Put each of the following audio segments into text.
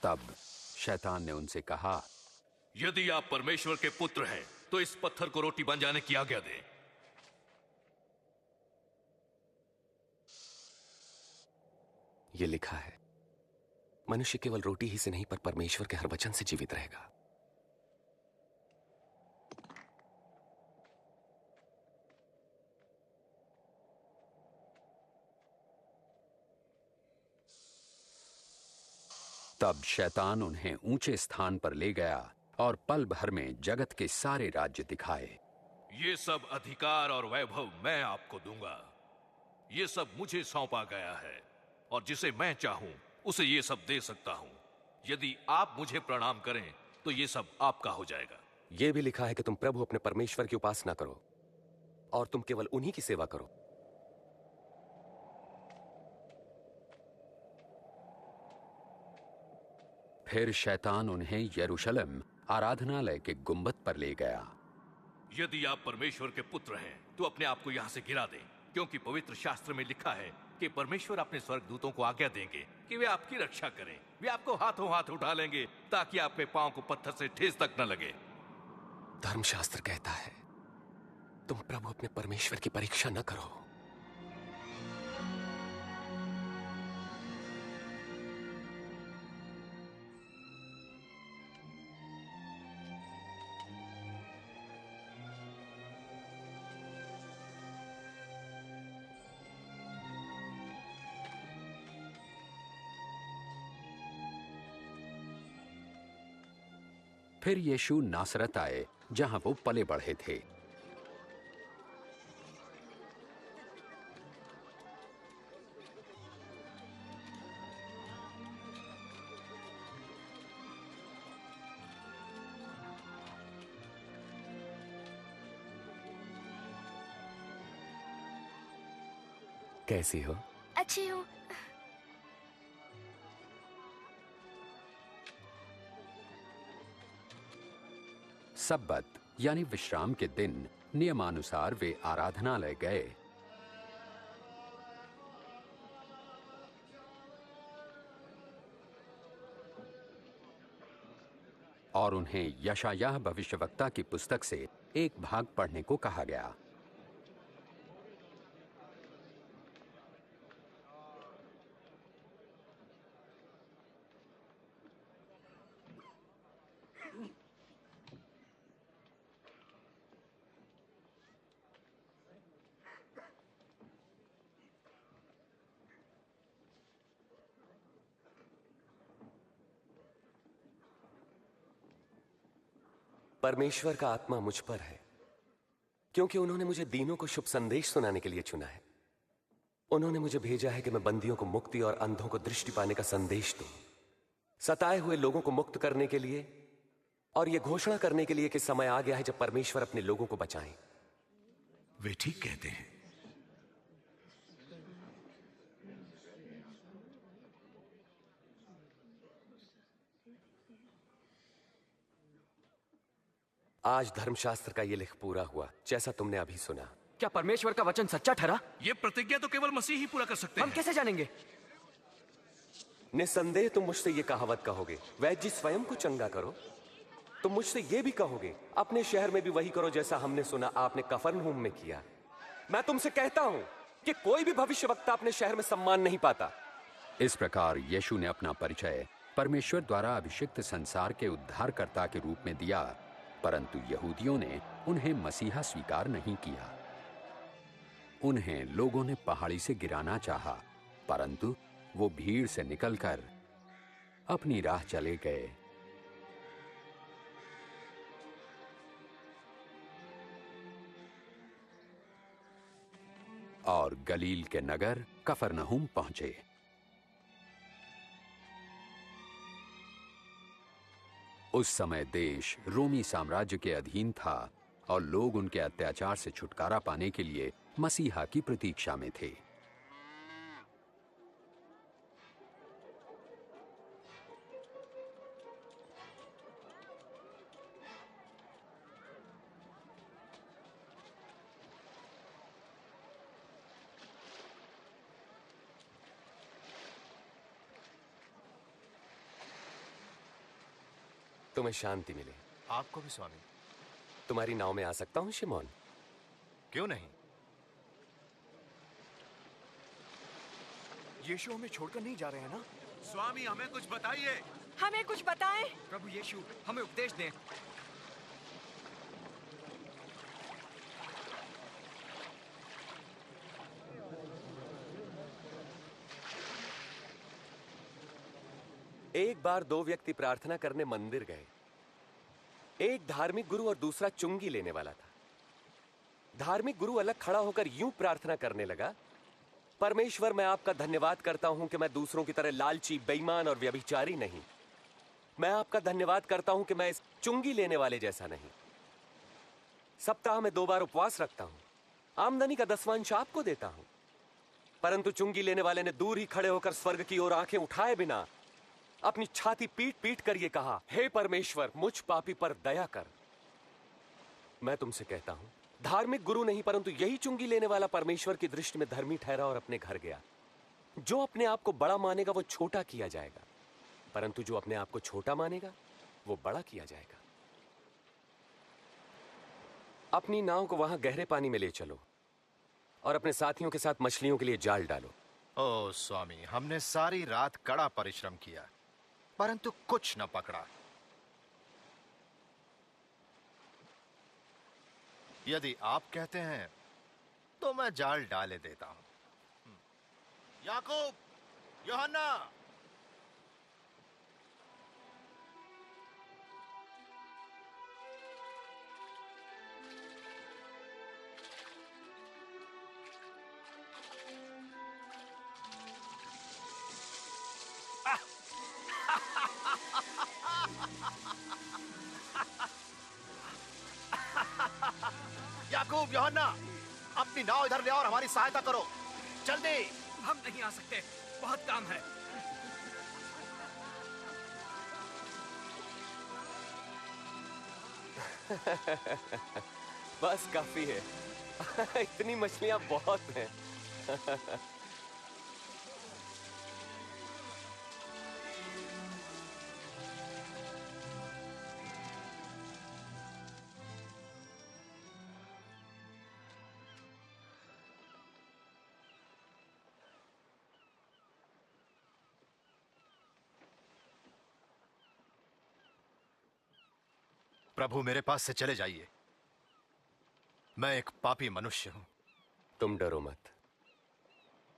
तब शैतान ने उनसे कहा, यदि आप परमेश्वर के पुत्र हैं तो इस पत्थर को रोटी बन जाने की आज्ञा दें। ये लिखा है, मनुष्य केवल रोटी ही से नहीं पर परमेश्वर के हर वचन से जीवित रहेगा। तब शैतान उन्हें ऊंचे स्थान पर ले गया और पल भर में जगत के सारे राज्य दिखाए। ये सब अधिकार और वैभव मैं आपको दूंगा। ये सब मुझे सौंपा गया है और जिसे मैं चाहूं उसे ये सब दे सकता हूं। यदि आप मुझे प्रणाम करें तो ये सब आपका हो जाएगा। यह भी लिखा है कि तुम प्रभु अपने परमेश्वर की उपासना करो और तुम केवल उन्हीं की सेवा करो। फिर शैतान उन्हें यरूशलेम आराधनालय के गुंबद पर ले गया। यदि आप परमेश्वर के पुत्र हैं तो अपने आप को यहां से गिरा दें, क्योंकि पवित्र शास्त्र में लिखा है कि परमेश्वर अपने स्वर्गदूतों को आज्ञा देंगे कि वे आपकी रक्षा करें। वे आपको हाथों हाथ उठा लेंगे ताकि आपके पांव को पत्थर से ठेस तक न लगे। धर्मशास्त्र कहता है, तुम प्रभु अपने परमेश्वर की परीक्षा न करो। फिर यीशु नासरत आए जहां वो पले बढ़े थे। कैसी हो? अच्छी हूँ। सब्बत यानी विश्राम के दिन नियमानुसार वे आराधनालय गए। और उन्हें यशायाह भविष्यवक्ता की पुस्तक से एक भाग पढ़ने को कहा गया। परमेश्वर का आत्मा मुझ पर है, क्योंकि उन्होंने मुझे दीनों को शुभ संदेश सुनाने के लिए चुना है। उन्होंने मुझे भेजा है कि मैं बंदियों को मुक्ति और अंधों को दृष्टि पाने का संदेश दूं, सताए हुए लोगों को मुक्त करने के लिए और यह घोषणा करने के लिए कि समय आ गया है जब परमेश्वर अपने लोगों को बचाएं। वे ठीक कहते हैं। आज धर्मशास्त्र का यह लेख पूरा हुआ जैसा तुमने अभी सुना। क्या परमेश्वर का वचन सच्चा ठहरा? ये प्रतिज्ञा तो केवल मसीह ही पूरा कर सकते हैं। हम कैसे जानेंगे? निसंदेह तुम मुझसे यह कहावत कहोगे, वैद्य जी स्वयं को चंगा करो। तुम मुझसे यह भी कहोगे, अपने शहर में भी वही करो जैसा हमने सुना आपने कफरनहूम में किया। मैं तुमसे कहता हूं कि कोई भी भविष्यवक्ता अपने शहर में सम्मान नहीं पाता। इस प्रकार यीशु ने अपना परिचय परमेश्वर द्वारा अभिषिक्त संसार के उद्धारकर्ता के रूप में दिया, परंतु यहूदियों ने उन्हें मसीहा स्वीकार नहीं किया। उन्हें लोगों ने पहाड़ी से गिराना चाहा, परंतु वो भीड़ से निकलकर अपनी राह चले गए। और गलील के नगर कफरनहूम पहुंचे। उस समय देश रोमी साम्राज्य के अधीन था और लोग उनके अत्याचार से छुटकारा पाने के लिए मसीहा की प्रतीक्षा में थे। तुम्हें शांति मिले। आपको भी स्वामी। तुम्हारी नाव में आ सकता हूं शिमोन? क्यों नहीं? यीशु हमें छोड़कर नहीं जा रहे हैं ना? स्वामी हमें कुछ बताइए। हमें कुछ बताएं। प्रभु यीशु हमें उपदेश दें। एक बार दो व्यक्ति प्रार्थना करने मंदिर गए। एक धार्मिक गुरु और दूसरा चुंगी लेने वाला था। धार्मिक गुरु अलग खड़ा होकर यूं प्रार्थना करने लगा, परमेश्वर मैं आपका धन्यवाद करता हूं कि मैं दूसरों की तरह लालची, बेईमान और व्यभिचारी नहीं। मैं आपका धन्यवाद करता हूं कि मैं इस चुंगी लेने वाले जैसा नहीं। सप्ताह में 2 बार उपवास रखता हूं, आमदनी का 10वांश आपको देता हूं। परंतु चुंगी लेने वाले ने दूर ही खड़े होकर स्वर्ग की ओर आंखें उठाए बिना अपनी छाती पीट पीट कर यह कहा, हे परमेश्वर मुझ पापी पर दया कर। मैं तुमसे कहता हूं, धार्मिक गुरु नहीं परंतु यही चुंगी लेने वाला परमेश्वर की दृष्टि में धर्मी ठहरा और अपने घर गया। जो अपने आप को बड़ा मानेगा वो छोटा किया जाएगा, परंतु जो अपने आप को छोटा मानेगा वो बड़ा किया जाएगा। अपनी नाव को वहां गहरे पानी में ले चलो और अपने साथियों के साथ मछलियों के लिए जाल डालो। ओ स्वामी, हमने सारी रात कड़ा परिश्रम किया परंतु कुछ न पकड़ा। यदि आप कहते हैं तो मैं जाल डाले देता हूं। याकूब, यूहन्ना, याकूब, यूहन्ना, अपनी नाव इधर ले आओ और हमारी सहायता करो, जल्दी। हम नहीं आ सकते, बहुत काम है। बस काफी है। इतनी मछलियां बहुत हैं। प्रभु, मेरे पास से चले जाइए। मैं एक पापी मनुष्य हूं। तुम डरो मत,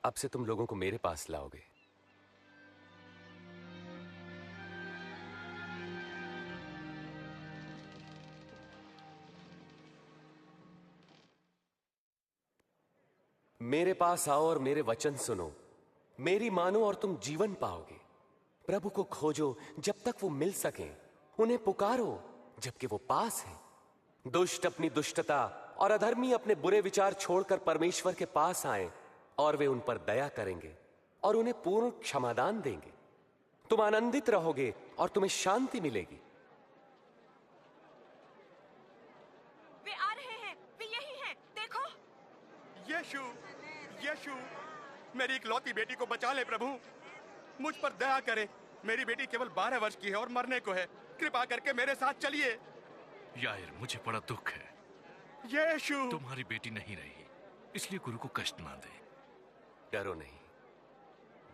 अब से तुम लोगों को मेरे पास लाओगे। मेरे पास आओ और मेरे वचन सुनो, मेरी मानो और तुम जीवन पाओगे। प्रभु को खोजो जब तक वो मिल सके, उन्हें पुकारो जबकि वो पास है। दुष्ट अपनी दुष्टता और अधर्मी अपने बुरे विचार छोड़कर परमेश्वर के पास आए और वे उन पर दया करेंगे और उन्हें पूर्ण क्षमादान देंगे। तुम आनंदित रहोगे और तुम्हें शांति मिलेगी। वे आ रहे हैं, वे यही हैं, देखो। यीशु, यीशु, मेरी इकलौती बेटी को बचा ले प्रभु, मुझ पर दया करें। मेरी बेटी केवल 12 वर्ष की है और मरने को है। कृपा करके मेरे साथ चलिए। यार, मुझे बड़ा दुख है। यीशु, तुम्हारी बेटी नहीं रही, इसलिए गुरु को कष्ट ना दे। डरो नहीं,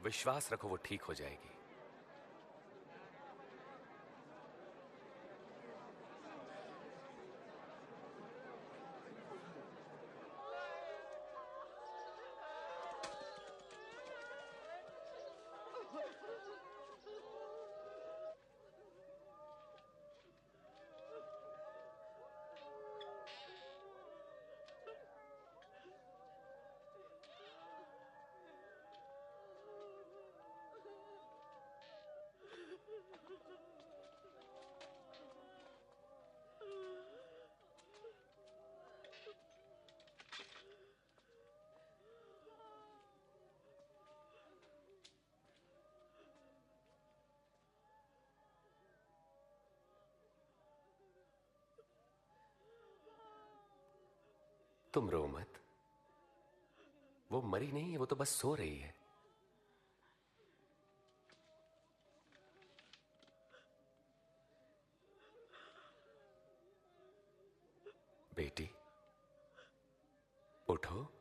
विश्वास रखो, वो ठीक हो जाएगी। तुम रो मत, वो मरी नहीं है, वो तो बस सो रही है। उठो।